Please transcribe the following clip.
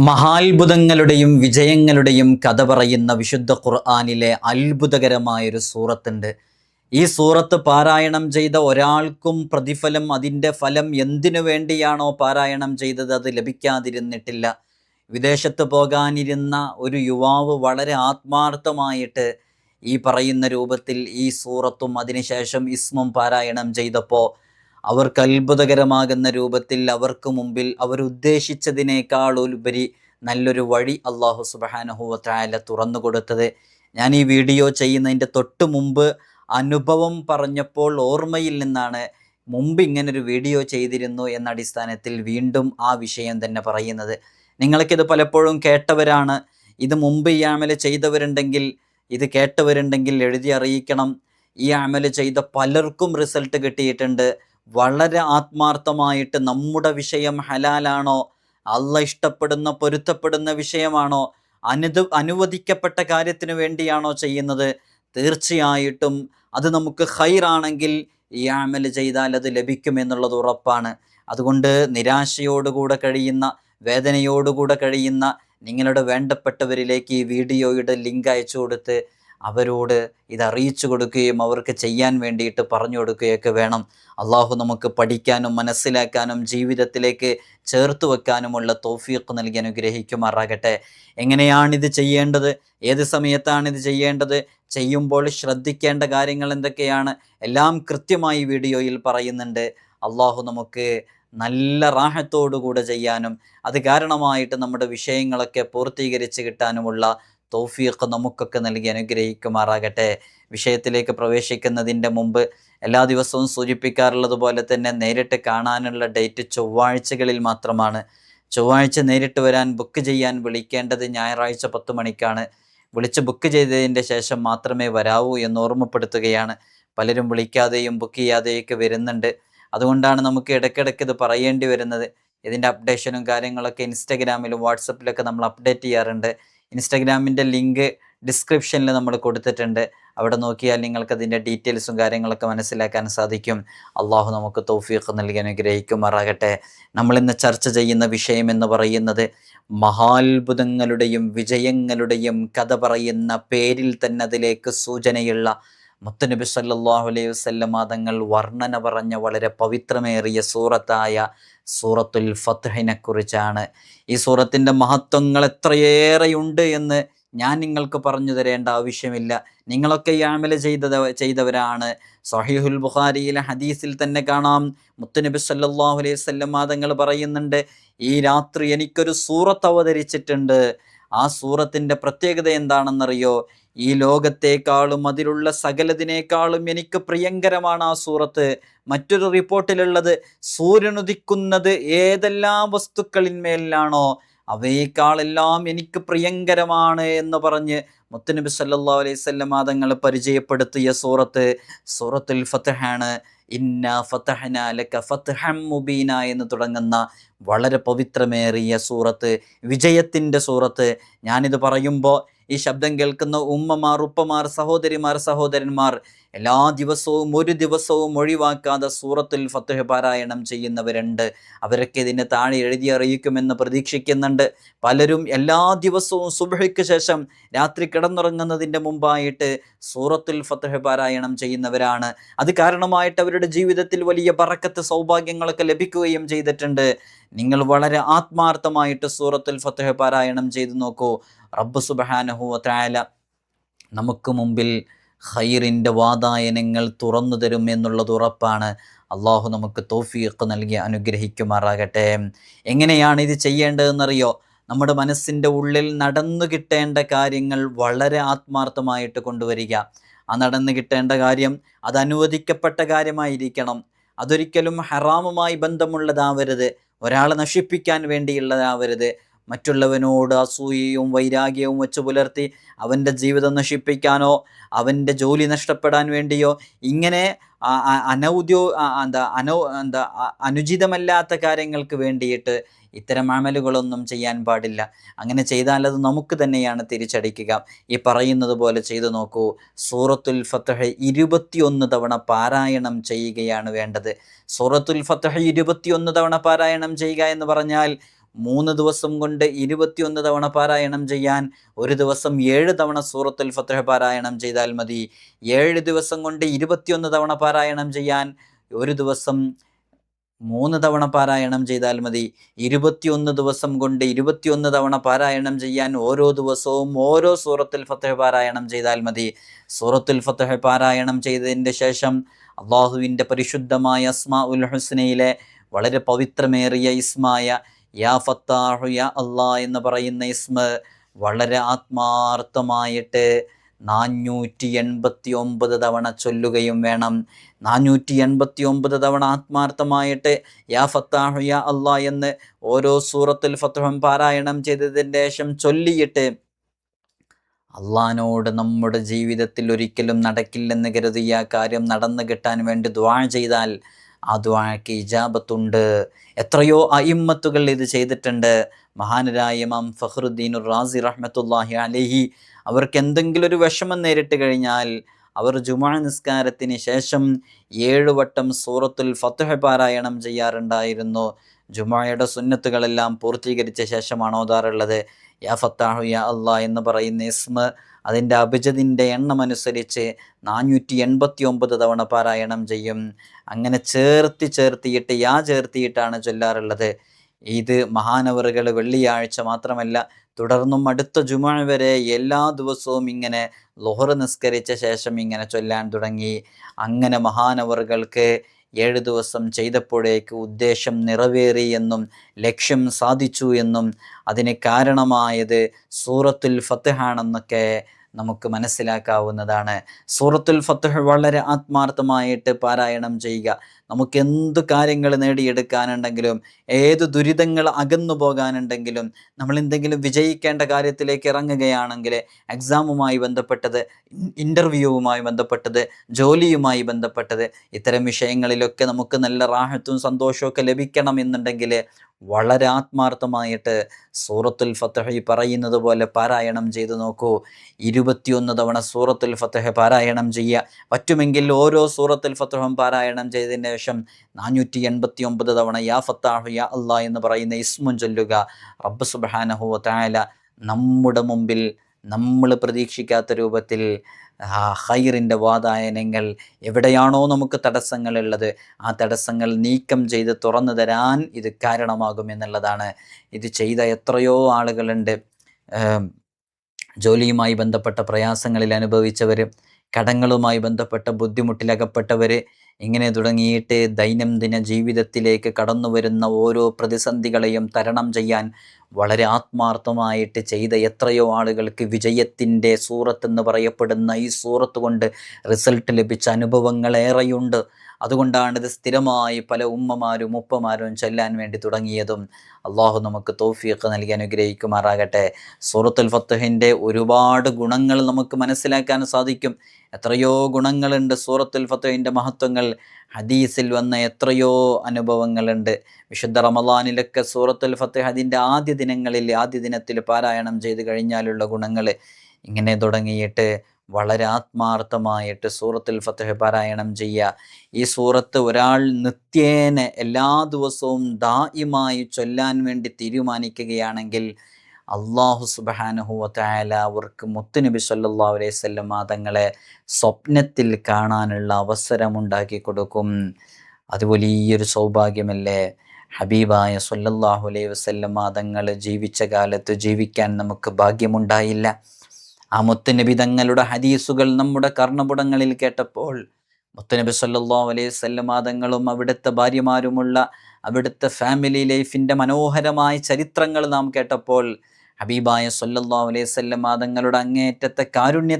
മഹാത്ഭുതങ്ങളുടെയും വിജയങ്ങളുടെയും കഥ പറയുന്ന വിശുദ്ധ ഖുർആനിലെ അത്ഭുതകരമായൊരു സൂറത്തുണ്ട്. ഈ സൂറത്ത് പാരായണം ചെയ്ത ഒരാൾക്കും പ്രതിഫലം, അതിൻ്റെ ഫലം എന്തിനു വേണ്ടിയാണോ പാരായണം ചെയ്തത് അത് ലഭിക്കാതിരുന്നിട്ടില്ല. വിദേശത്ത് പോകാനിരുന്ന ഒരു യുവാവ് വളരെ ആത്മാർത്ഥമായിട്ട് ഈ പറയുന്ന രൂപത്തിൽ ഈ സൂറത്തും അതിനുശേഷം ഇസ്മും പാരായണം ചെയ്തപ്പോൾ അവർക്ക് അത്ഭുതകരമാകുന്ന രൂപത്തിൽ അവർക്ക് മുമ്പിൽ അവരുദ്ദേശിച്ചതിനേക്കാൾ ഉപരി നല്ലൊരു വഴി അള്ളാഹു സുബ്ഹാനഹു വ തആല തുറന്നു കൊടുത്തത്. ഞാൻ ഈ വീഡിയോ ചെയ്യുന്നതിൻ്റെ തൊട്ട് മുമ്പ് അനുഭവം പറഞ്ഞപ്പോൾ ഓർമ്മയിൽ നിന്നാണ് മുമ്പ് ഇങ്ങനൊരു വീഡിയോ ചെയ്തിരുന്നു എന്ന അടിസ്ഥാനത്തിൽ വീണ്ടും ആ വിഷയം തന്നെ പറയുന്നത്. നിങ്ങൾക്കിത് പലപ്പോഴും കേട്ടവരാണ്. ഇത് മുമ്പ് ഈ അമല് ചെയ്തവരുണ്ടെങ്കിൽ, ഇത് കേട്ടവരുണ്ടെങ്കിൽ എഴുതി അറിയിക്കണം. ഈ അമല് ചെയ്ത പലർക്കും റിസൾട്ട് കിട്ടിയിട്ടുണ്ട്. വളരെ ആത്മാർത്ഥമായിട്ട് നമ്മുടെ വിഷയം ഹലാലാണോ, അള്ളാഹ് ഇഷ്ടപ്പെടുന്ന പൊരുത്തപ്പെടുന്ന വിഷയമാണോ, അനുവദിക്കപ്പെട്ട കാര്യത്തിന് വേണ്ടിയാണോ ചെയ്യുന്നത്, തീർച്ചയായിട്ടും അത് നമുക്ക് ഖൈറാണെങ്കിൽ ഈ അമൽ ചെയ്താൽ അത് ലഭിക്കുമെന്നുള്ളത് ഉറപ്പാണ്. അതുകൊണ്ട് നിരാശയോടുകൂടെ കഴിയുന്ന, വേദനയോടുകൂടെ കഴിയുന്ന നിങ്ങളുടെ വേണ്ടപ്പെട്ടവരിലേക്ക് ഈ വീഡിയോയുടെ ലിങ്ക് അയച്ചു കൊടുത്ത് അവരോട് ഇത് അറിയിച്ചു കൊടുക്കുകയും അവർക്ക് ചെയ്യാൻ വേണ്ടിയിട്ട് പറഞ്ഞു കൊടുക്കുകയൊക്കെ വേണം. അള്ളാഹു നമുക്ക് പഠിക്കാനും മനസ്സിലാക്കാനും ജീവിതത്തിലേക്ക് ചേർത്ത് വെക്കാനുമുള്ള തൗഫീഖ് നൽകി അനുഗ്രഹിക്കുമാറാകട്ടെ. എങ്ങനെയാണിത് ചെയ്യേണ്ടത്, ഏത് സമയത്താണിത് ചെയ്യേണ്ടത്, ചെയ്യുമ്പോൾ ശ്രദ്ധിക്കേണ്ട കാര്യങ്ങൾ എന്തൊക്കെയാണ്, എല്ലാം കൃത്യമായി വീഡിയോയിൽ പറയുന്നുണ്ട്. അള്ളാഹു നമുക്ക് നല്ല റാഹത്തോടുകൂടെ ചെയ്യാനും അത് കാരണമായിട്ട് നമ്മുടെ വിഷയങ്ങളൊക്കെ പൂർത്തീകരിച്ച് കിട്ടാനുമുള്ള തൗഫീഖ് നമുക്കൊക്കെ നൽകി അനുഗ്രഹിക്കുമാറാകട്ടെ. വിഷയത്തിലേക്ക് പ്രവേശിക്കുന്നതിൻ്റെ മുമ്പ് എല്ലാ ദിവസവും സൂചിപ്പിക്കാറുള്ളത് പോലെ തന്നെ നേരിട്ട് കാണാനുള്ള ഡേറ്റ് ചൊവ്വാഴ്ചകളിൽ മാത്രമാണ്. ചൊവ്വാഴ്ച നേരിട്ട് വരാൻ ബുക്ക് ചെയ്യാൻ വിളിക്കേണ്ടത് ഞായറാഴ്ച 10 മണിക്കാണ്. വിളിച്ച് ബുക്ക് ചെയ്തതിൻ്റെ ശേഷം മാത്രമേ വരാവൂ എന്ന് ഓർമ്മപ്പെടുത്തുകയാണ്. പലരും വിളിക്കാതെയും ബുക്ക് ചെയ്യാതെയൊക്കെ വരുന്നുണ്ട്. അതുകൊണ്ടാണ് നമുക്ക് ഇടയ്ക്കിടയ്ക്ക് ഇത് പറയേണ്ടി വരുന്നത്. ഇതിൻ്റെ അപ്ഡേഷനും കാര്യങ്ങളൊക്കെ ഇൻസ്റ്റഗ്രാമിലും വാട്സപ്പിലൊക്കെ നമ്മൾ അപ്ഡേറ്റ് ചെയ്യാറുണ്ട്. ഇൻസ്റ്റഗ്രാമിൻ്റെ ലിങ്ക് ഡിസ്ക്രിപ്ഷനിൽ നമ്മൾ കൊടുത്തിട്ടുണ്ട്. അവിടെ നോക്കിയാൽ നിങ്ങൾക്ക് അതിൻ്റെ ഡീറ്റെയിൽസും കാര്യങ്ങളൊക്കെ മനസ്സിലാക്കാൻ സാധിക്കും. അള്ളാഹു നമുക്ക് തൗഫീഖ് നൽകി അനുഗ്രഹിക്കുമാറാകട്ടെ. നമ്മളിന്ന് ചർച്ച ചെയ്യുന്ന വിഷയം എന്ന് പറയുന്നത് മഹാത്ഭുതങ്ങളുടെയും വിജയങ്ങളുടെയും കഥ പറയുന്ന പേരിൽ തന്നെ അതിലേക്ക് സൂചനയുള്ള മുത്തുനബി സല്ലല്ലാഹു അലൈഹി വസല്ലം തങ്ങൾ വർണ്ണന പറഞ്ഞ വളരെ പവിത്രമേറിയ സൂറത്തായ സൂറത്തുൽ ഫത്ഹിനെ കുറിച്ചാണ്. ഈ സൂറത്തിൻ്റെ മഹത്വങ്ങൾ എത്രയേറെയുണ്ട് എന്ന് ഞാൻ നിങ്ങൾക്ക് പറഞ്ഞു തരേണ്ട ആവശ്യമില്ല. നിങ്ങളൊക്കെ ഈ അമൽ ചെയ്തവരാണ്. സ്വഹീഹുൽ ബുഖാരിയിലെ ഹദീസിൽ തന്നെ കാണാം, മുത്തുനബി സല്ലല്ലാഹു അലൈഹി വസല്ലം തങ്ങൾ പറയുന്നുണ്ട്, ഈ രാത്രി എനിക്കൊരു സൂറത്ത് അവതരിച്ചിട്ടുണ്ട്. ആ സൂറത്തിൻ്റെ പ്രത്യേകത എന്താണെന്നറിയോ? ഈ ലോകത്തേക്കാളും അതിലുള്ള സകലതിനേക്കാളും എനിക്ക് പ്രിയങ്കരമാണ് ആ സൂറത്ത്. മറ്റൊരു റിപ്പോർട്ടിലുള്ളത്, സൂര്യനുദിക്കുന്നത് ഏതെല്ലാം വസ്തുക്കളിന്മേലാണോ അവയേക്കാളെല്ലാം എനിക്ക് പ്രിയങ്കരമാണ് എന്ന് പറഞ്ഞ് മുത്തുനബി സല്ലല്ലാഹു അലൈഹി വസല്ലം തങ്ങൾ പരിചയപ്പെടുത്തിയ സൂറത്ത് സൂറത്തുൽ ഫത്ഹാണ്. ഇന്നാ ഫതഹ്നാ ലക ഫത്ഹം മുബീന എന്ന് തുടങ്ങുന്ന വളരെ പവിത്രമേറിയ സൂറത്ത്, വിജയത്തിൻ്റെ സൂറത്ത്. ഞാനിത് പറയുമ്പോൾ ഈ ശബ്ദം കേൾക്കുന്ന ഉമ്മമാർ, ഉപ്പമാർ, സഹോദരിമാർ, സഹോദരന്മാർ എല്ലാ ദിവസവും ഒരു ദിവസവും ഒഴിവാക്കാതെ സൂറത്തുൽ ഫത്ഹ് പാരായണം ചെയ്യുന്നവരുണ്ട്. അവരൊക്കെ ഇതിന് താഴെ എഴുതി അറിയിക്കുമെന്ന് പ്രതീക്ഷിക്കുന്നുണ്ട്. പലരും എല്ലാ ദിവസവും സുബ്ഹിക്ക് ശേഷം രാത്രി കിടന്നുറങ്ങുന്നതിൻ്റെ മുമ്പായിട്ട് സൂറത്തുൽ ഫത്ഹ് പാരായണം ചെയ്യുന്നവരാണ്. അത് കാരണമായിട്ട് അവരുടെ ജീവിതത്തിൽ വലിയ ബറക്കത്ത്, സൗഭാഗ്യങ്ങളൊക്കെ ലഭിക്കുകയും ചെയ്തിട്ടുണ്ട്. നിങ്ങൾ വളരെ ആത്മാർത്ഥമായിട്ട് സൂറത്തുൽ ഫത്ഹ് പാരായണം ചെയ്തു നോക്കൂ. റബ്ബ് സുബ്ഹാനഹു വ തആല നമുക്ക് മുമ്പിൽ ഖൈറിൻ്റെ വാതായനങ്ങൾ തുറന്നു തരും എന്നുള്ളത് ഉറപ്പാണ്. അള്ളാഹു നമുക്ക് തൗഫീഖ് നൽകി അനുഗ്രഹിക്കുമാറാകട്ടെ. എങ്ങനെയാണ് ഇത് ചെയ്യേണ്ടതെന്നറിയോ? നമ്മുടെ മനസ്സിൻ്റെ ഉള്ളിൽ നടന്നു കിട്ടേണ്ട കാര്യങ്ങൾ വളരെ ആത്മാർത്ഥമായിട്ട് കൊണ്ടുവരിക. ആ നടന്നു കിട്ടേണ്ട കാര്യം അത് അനുവദിക്കപ്പെട്ട കാര്യമായിരിക്കണം. അതൊരിക്കലും ഹറാമുമായി ബന്ധമുള്ളതാവരുത്. ഒരാളെ നശിപ്പിക്കാൻ വേണ്ടിയുള്ളതാവരുത്. മറ്റുള്ളവനോട് അസൂയയും വൈരാഗ്യവും വെച്ച് പുലർത്തി അവൻ്റെ ജീവിതം നശിപ്പിക്കാനോ അവൻ്റെ ജോലി നഷ്ടപ്പെടാൻ വേണ്ടിയോ ഇങ്ങനെ അനുചിതമല്ലാത്ത കാര്യങ്ങൾക്ക് വേണ്ടിയിട്ട് ഇത്തരം അമലുകളൊന്നും ചെയ്യാൻ പാടില്ല. അങ്ങനെ ചെയ്താൽ അത് നമുക്ക് തന്നെയാണ് തിരിച്ചടിക്കുക. ഈ പറയുന്നത് പോലെ ചെയ്തു നോക്കൂ. സൂറത്തുൽ ഫത്ഹ് 21 തവണ പാരായണം ചെയ്യുകയാണ് വേണ്ടത്. സൂറത്തുൽ ഫത്ഹ് 21 തവണ പാരായണം ചെയ്യുക എന്ന് പറഞ്ഞാൽ 3 ദിവസം കൊണ്ട് 21 തവണ പാരായണം ചെയ്യാൻ ഒരു ദിവസം 7 തവണ സൂറത്തുൽ ഫത്ഹ് പാരായണം ചെയ്താൽ മതി. 7 ദിവസം കൊണ്ട് 21 തവണ പാരായണം ചെയ്യാൻ ഒരു ദിവസം 3 തവണ പാരായണം ചെയ്താൽ മതി. 21 ദിവസം കൊണ്ട് 21 തവണ പാരായണം ചെയ്യാൻ ഓരോ ദിവസവും ഓരോ സൂറത്തുൽ ഫത്ഹ് പാരായണം ചെയ്താൽ മതി. സൂറത്തുൽ ഫത്ഹ് പാരായണം ചെയ്തതിൻ്റെ ശേഷം അള്ളാഹുവിൻ്റെ പരിശുദ്ധമായ അസ്മാഉൽ ഹുസ്നയിലെ വളരെ പവിത്രമേറിയ ഇസ്മായ യാ ഫത്താഹു യാ അല്ലാ എന്ന് പറയുന്ന ഇസ്മ വളരെ ആത്മാർത്ഥമായിട്ട് 489 തവണ ചൊല്ലുകയും വേണം. 489 തവണ ആത്മാർത്ഥമായിട്ട് യാ ഫത്താഹു യാ അല്ലാ എന്ന് ഓരോ സൂറത്തുൽ ഫത്ഹും പാരായണം ചെയ്തതിൻ്റെ ശേഷം ചൊല്ലിയിട്ട് അള്ളാഹിനോട് നമ്മുടെ ജീവിതത്തിൽ ഒരിക്കലും നടക്കില്ലെന്ന് കരുതിയ കാര്യം നടന്നു കിട്ടാൻ വേണ്ടി ദുആ ചെയ്താൽ ആ ദുആക്ക് ഇജാബത്തുണ്ട്. എത്രയോ അയിമ്മത്തുകൾ ഇത് ചെയ്തിട്ടുണ്ട്. മഹാനരായ ഇമാം ഫഖ്റുദ്ദീൻ റാസി റഹ്മത്തുള്ളാഹി അലൈഹി അവർക്ക് എന്തെങ്കിലും ഒരു വിഷമം നേരിട്ട് കഴിഞ്ഞാൽ അവർ ജുമുഅ നിസ്കാരത്തിന് ശേഷം 7 വട്ടം സൂറത്തുൽ ഫത്ഹ് പാരായണം ചെയ്യാറുണ്ടായിരുന്നു. ജുമുഅയുടെ സുന്നത്തുകളെല്ലാം പൂർത്തീകരിച്ച ശേഷമാണ് ഓതാറുള്ളത്. യാ ഫത്താഹു യാ അല്ലാ എന്ന് പറയുന്ന ഇസ്മ അതിൻ്റെ അബജദിൻ്റെ എണ്ണമനുസരിച്ച് 489 തവണ പാരായണം ചെയ്യും. അങ്ങനെ ചേർത്തിയിട്ട് യാ ചേർത്തിയിട്ടാണ് ചൊല്ലാറുള്ളത്. ഇത് മഹാനവറുകൾ വെള്ളിയാഴ്ച മാത്രമല്ല തുടർന്നും അടുത്ത ജുമുഅ വരെ എല്ലാ ദിവസവും ഇങ്ങനെ ളുഹർ നിസ്കരിച്ച ശേഷം ഇങ്ങനെ ചൊല്ലാൻ തുടങ്ങി. അങ്ങനെ മഹാനവറുകൾക്ക് 7 ദിവസം ചെയ്തപ്പോഴേക്ക് ഉദ്ദേശം നിറവേറി എന്നും ലക്ഷ്യം സാധിച്ചു എന്നും അതിന് കാരണമായത് സൂറത്തുൽ ഫത്ഹ് ആണെന്നൊക്കെ നമുക്ക് മനസ്സിലാക്കാവുന്നതാണ്. സൂറത്തുൽ ഫത്ഹ് വളരെ ആത്മാർത്ഥമായിട്ട് പാരായണം ചെയ്യുക. നമുക്ക് എന്ത് കാര്യങ്ങൾ നേടിയെടുക്കാനുണ്ടെങ്കിലും ഏത് ദുരിതങ്ങൾ അകന്നു പോകാനുണ്ടെങ്കിലും നമ്മൾ എന്തെങ്കിലും വിജയിക്കേണ്ട കാര്യത്തിലേക്ക് ഇറങ്ങുകയാണെങ്കിൽ എക്സാമുമായി ബന്ധപ്പെട്ടത്, ഇൻ്റർവ്യൂവുമായി ബന്ധപ്പെട്ടത്, ജോലിയുമായി ബന്ധപ്പെട്ടത്, ഇത്തരം വിഷയങ്ങളിലൊക്കെ നമുക്ക് നല്ല റാഹത്തും സന്തോഷമൊക്കെ ലഭിക്കണം എന്നുണ്ടെങ്കിൽ വളരെ ആത്മാർത്ഥമായിട്ട് സൂറത്തുൽ ഫത്ഹ് പറയുന്നത് പോലെ പാരായണം ചെയ്തു നോക്കൂ. 21 തവണ സൂറത്തുൽ ഫത്ഹ് പാരായണം ചെയ്യുക. പറ്റുമെങ്കിൽ ഓരോ സൂറത്തുൽ ഫത്ഹും പാരായണം ചെയ്തതിന് ശേഷം 489 തവണ യാ ഫത്താഹു യാ അല്ലാ എന്ന് പറയുന്ന ഇസ്മുൻ ചൊല്ലുക. റബ്ബ് സുബ്ഹാനഹു വ തആല നമ്മുടെ മുമ്പിൽ നമ്മൾ പ്രതീക്ഷിക്കാത്ത രൂപത്തിൽ ഖൈറിൻ്റെ വാതായനങ്ങൾ എവിടെയാണോ നമുക്ക് തടസ്സങ്ങളുള്ളത് ആ തടസ്സങ്ങൾ നീക്കം ചെയ്ത് തുറന്നു തരാൻ ഇത് കാരണമാകുമെന്നുള്ളതാണ്. ഇത് ചെയ്ത എത്രയോ ആളുകളുണ്ട്. ജോലിയുമായി ബന്ധപ്പെട്ട പ്രയാസങ്ങളിൽ അനുഭവിച്ചവർ, കടങ്ങളുമായി ബന്ധപ്പെട്ട ബുദ്ധിമുട്ടിലകപ്പെട്ടവർ, ഇങ്ങനെ തുടങ്ങിയിട്ട് ദൈനംദിന ജീവിതത്തിലേക്ക് കടന്നു വരുന്ന ഓരോ പ്രതിസന്ധികളെയും തരണം ചെയ്യാൻ വളരെ ആത്മാർത്ഥമായിട്ട് ചെയ്ത എത്രയോ ആളുകൾക്ക് വിജയത്തിൻ്റെ സൂറത്ത് എന്ന് പറയപ്പെടുന്ന ഈ സൂറത്ത് കൊണ്ട് റിസൾട്ട് ലഭിച്ച അനുഭവങ്ങളേറെയുണ്ട്. അതുകൊണ്ടാണ് ഇത് സ്ഥിരമായി പല ഉമ്മമാരും ഉപ്പമാരും ചൊല്ലാൻ വേണ്ടി തുടങ്ങിയതും. അള്ളാഹു നമുക്ക് തൗഫീഖ് നൽകി അനുഗ്രഹിക്കുമാറാകട്ടെ. സൂറത്തുൽ ഫത്ഹിൻ്റെ ഒരുപാട് ഗുണങ്ങൾ നമുക്ക് മനസ്സിലാക്കാൻ സാധിക്കും. എത്രയോ ഗുണങ്ങളുണ്ട് സൂറത്തുൽ ഫത്ഹിൻ്റെ മഹത്വങ്ങൾ. ഹദീസിൽ വന്ന എത്രയോ അനുഭവങ്ങളുണ്ട്. വിശുദ്ധ റമളാനിലൊക്കെ സൂറത്തുൽ ഫത്ഹ് അതിൻ്റെ ആദ്യ ദിനത്തിൽ പാരായണം ചെയ്ത് കഴിഞ്ഞാലുള്ള ഗുണങ്ങൾ ഇങ്ങനെ തുടങ്ങിയിട്ട് വളരെ ആത്മാർത്ഥമായിട്ട് സൂറത്തുൽ ഫത്ഹ് പാരായണം ചെയ്യുക. ഈ സൂറത്ത് ഒരാൾ നിത്യേന എല്ലാ ദിവസവും ദായിമായി ചൊല്ലാൻ വേണ്ടി തീരുമാനിക്കുകയാണെങ്കിൽ അള്ളാഹു സുബ്ഹാനഹു വ തആല അവർക്ക് മുത്തുനബി സല്ലല്ലാഹു അലൈഹി വസല്ലം തങ്ങളെ സ്വപ്നത്തിൽ കാണാനുള്ള അവസരമുണ്ടാക്കി കൊടുക്കും. അത് വലിയൊരു സൗഭാഗ്യമല്ലേ? ഹബീബായ സല്ലല്ലാഹു അലൈഹി വസല്ലം തങ്ങൾ ജീവിച്ച കാലത്ത് ജീവിക്കാൻ നമുക്ക് ഭാഗ്യമുണ്ടായില്ല. ആ മുത്തുനബി തങ്ങളുടെ ഹദീസുകൾ നമ്മുടെ കർണപുടങ്ങളിൽ കേട്ടപ്പോൾ മുത്തുനബി സല്ലല്ലാഹു അലൈഹി വസല്ലം തങ്ങളും അവിടുത്തെ ഭാര്യമാരുമുള്ള അവിടുത്തെ ഫാമിലി ലൈഫിൻ്റെ മനോഹരമായ ചരിത്രങ്ങൾ നാം കേട്ടപ്പോൾ ഹബീബായ സല്ലല്ലാഹു അലൈഹി വസല്ലം തങ്ങളുടെ അങ്ങേയറ്റത്തെ കാരുണ്യ